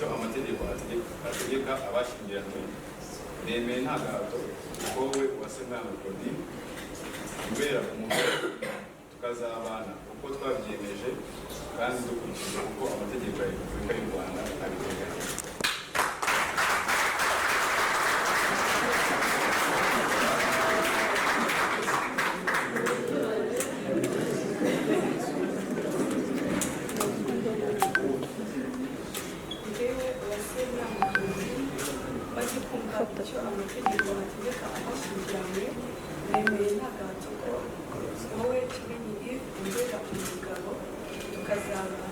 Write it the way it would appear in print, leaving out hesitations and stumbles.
icyo amategeko ategeka abashyingiranywe nemeye nta gahato wowe uwase mwana Claudine kubera umugore tukazabana uko twabyemeje kandi dukurikije uko amategeko ya Repubulika y'u Rwanda abiteganya. icyo amategeko ategeka abashyingiranywe nemeye nta gahato ko wowe kimenyi umbera umugabo tukazabana